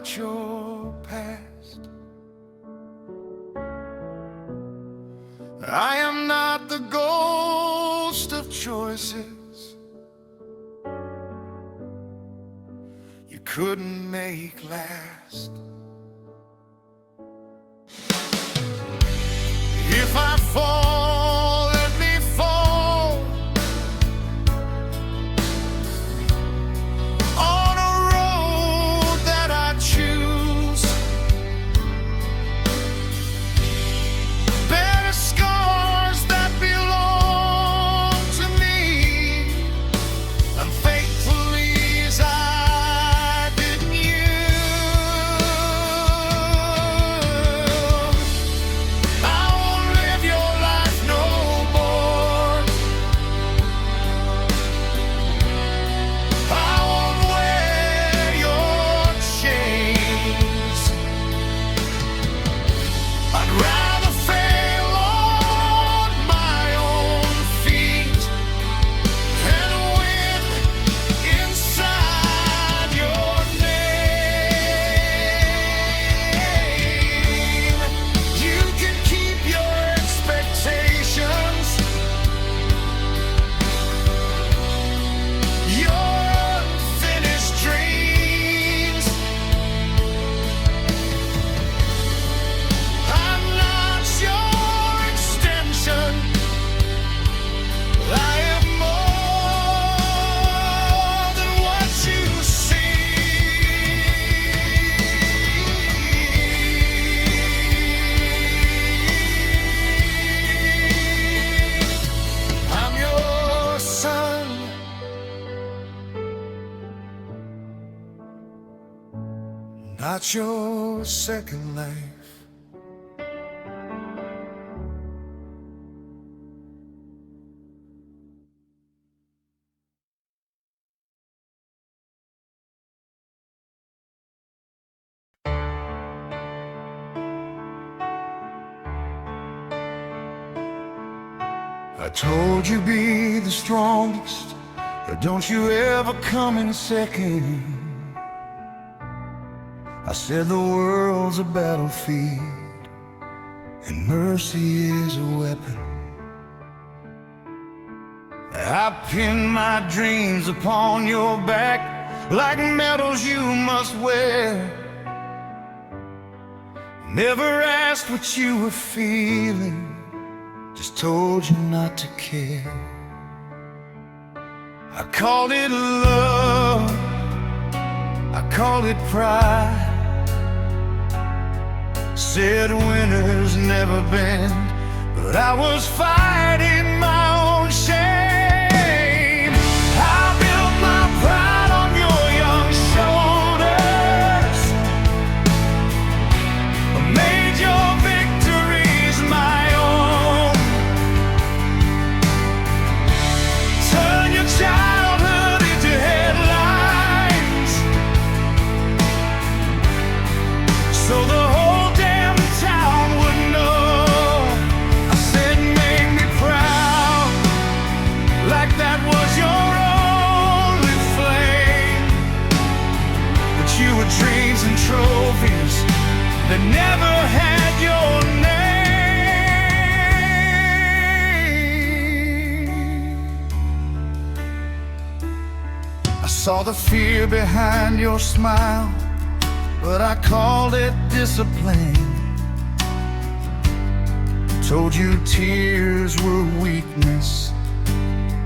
not your past. I am not the ghost of choices you couldn't make last. If I fall, let me fall on a road that I choose. Better scars that belong to me, and faithfully as I didn't you. I won't live your life no more. I won't wear your chains. I'd rather fail on my own feet and win inside your name. You can keep your expectations, your unfinished dreams. I'm not your extension. I am more than what you see. I'm your son, not your second life. I told you be the strongest, but don't you ever come in second. I said the world's a battlefield and mercy is a weapon. I pinned my dreams upon your back like medals you must wear. Never asked what you were feeling, just told you not to care. I called it love, I called it pride. Said winners never bend, but I was fighting my own shame. I built my pride on your young shoulders. I made your victories my own. Turn your childhood into headlines, so the whole damn town would know. I said make me proud, like that was your only flame. But you were dreams and trophies that never had your name. I saw the fear behind your smile, but I called it discipline. Told you tears were weakness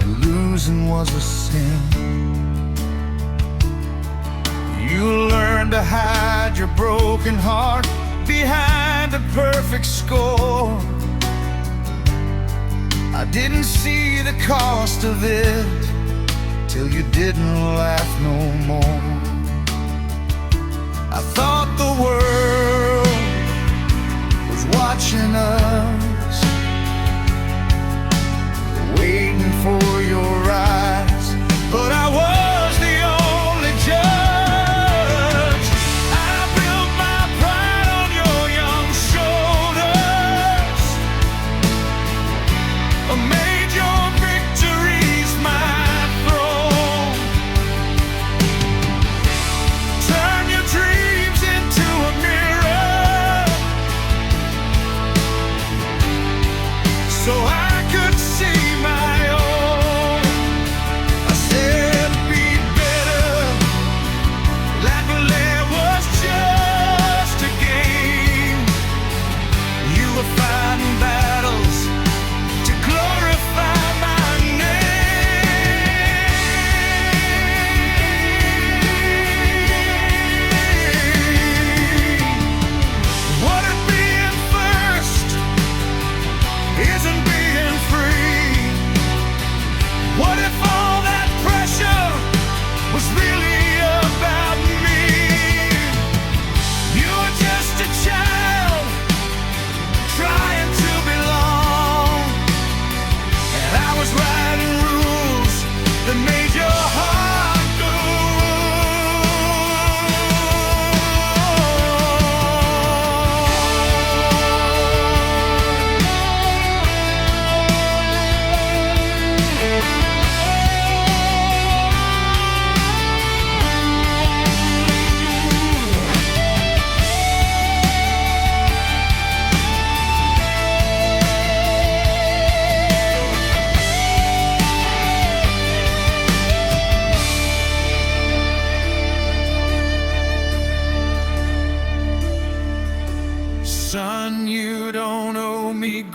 and losing was a sin. You learned to hide your broken heart behind a perfect score. I didn't see the cost of it till you didn't laugh no more. I thought the world was watching us, waiting for your eyes, but I was the only judge. I built my pride on your young shoulders. I made your victories my throne. Turn your dreams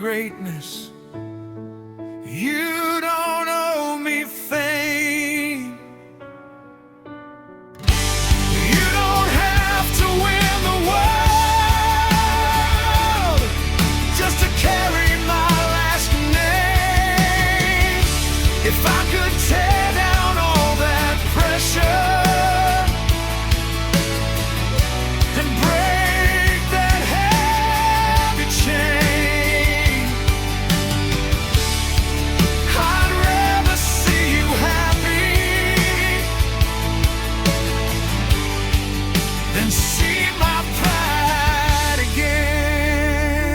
greatness. You don't owe me fame. You don't have to win the world just to carry my last name. If I could tear down all that pressure and break that heavy chain, I'd rather see you happy than see my pride again.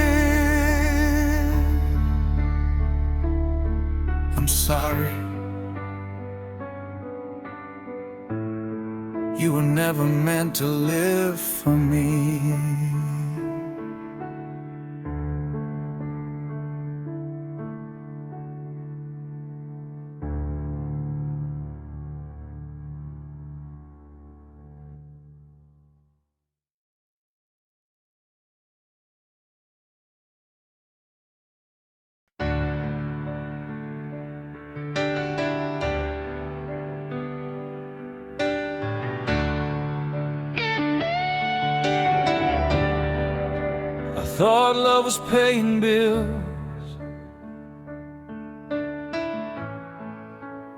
I'm sorry. You were never meant to live for me. I thought love was paying bills,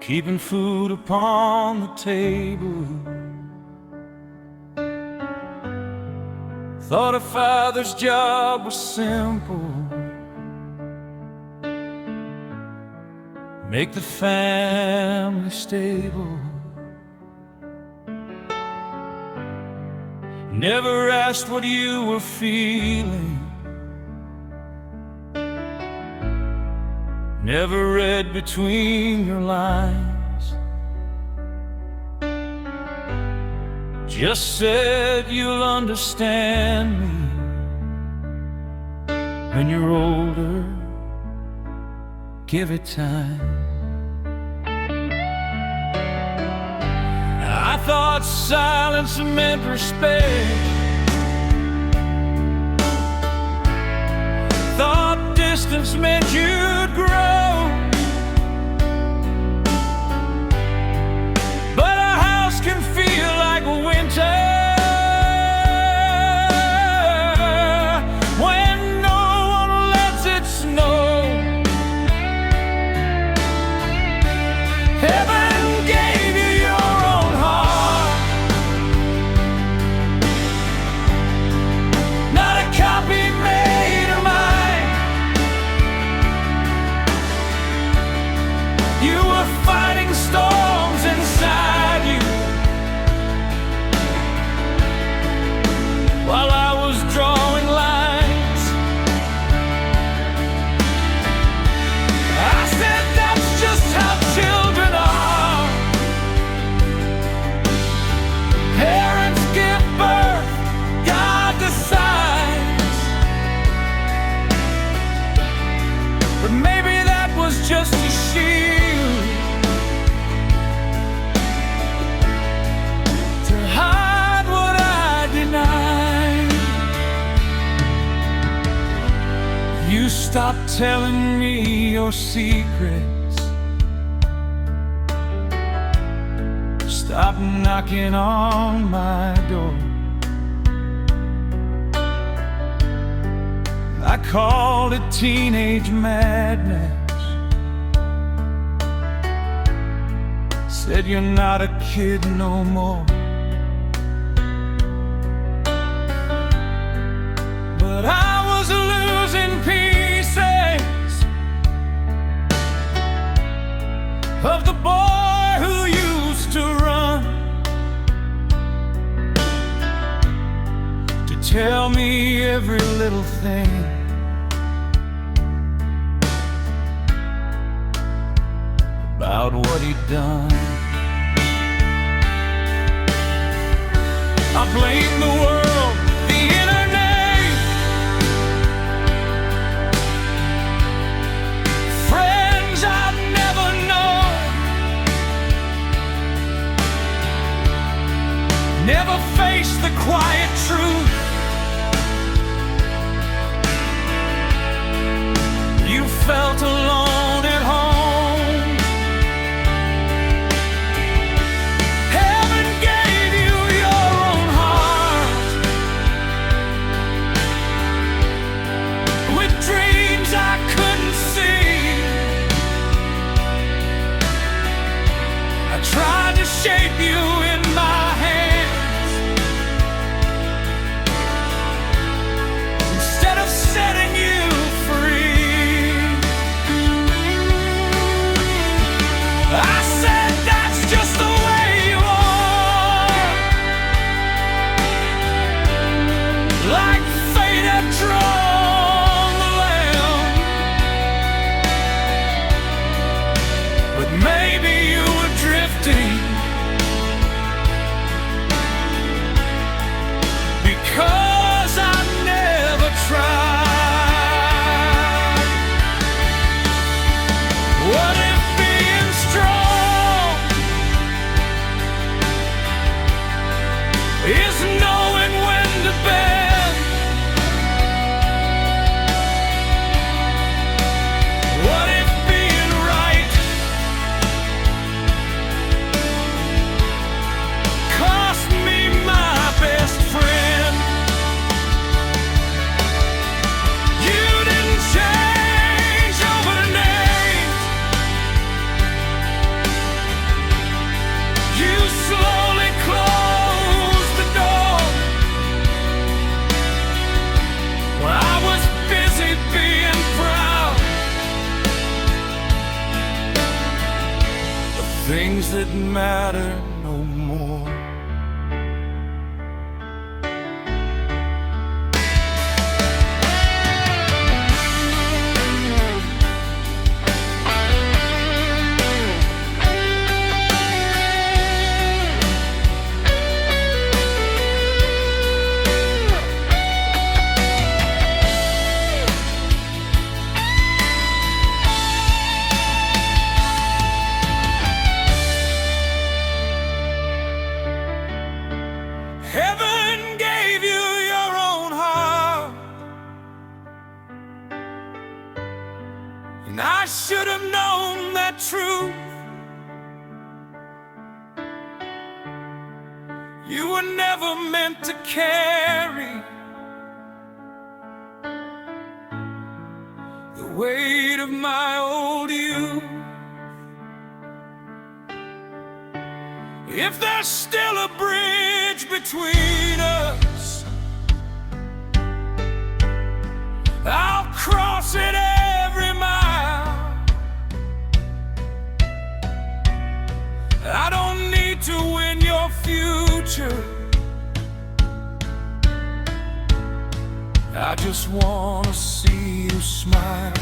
keeping food upon the table. Thought a father's job was simple, make the family stable. Never asked what you were feeling, never read between your lines, just said you'll understand me when you're older, give it time. I thought silence meant respect, thought distance meant you'd grow, but a house can feel like winter when no one lets it snow. Heaven gave you your own heart, not a copy made of mine. You were fighting storms inside you while I was drawing lines. I said that's just how children are. Parents give birth, God decides. But maybe that was just a shield to hide what I denied. You stopped telling me your secrets, stopped knocking on my door. I called it teenage madness, said you're not a kid no more. But I was losing pieces of the boy who used to run, to tell me every little thing about what he'd done. I blame the world, the internet, friends I've never known, never faced the quiet truth. things that matter no more. Heaven gave you your own heart, and I should have known that truth. You were never meant to carry the weight of my old you. If there's still a bridge between us, I'll cross it every mile. I don't need to win your future, I just wanna see you smile.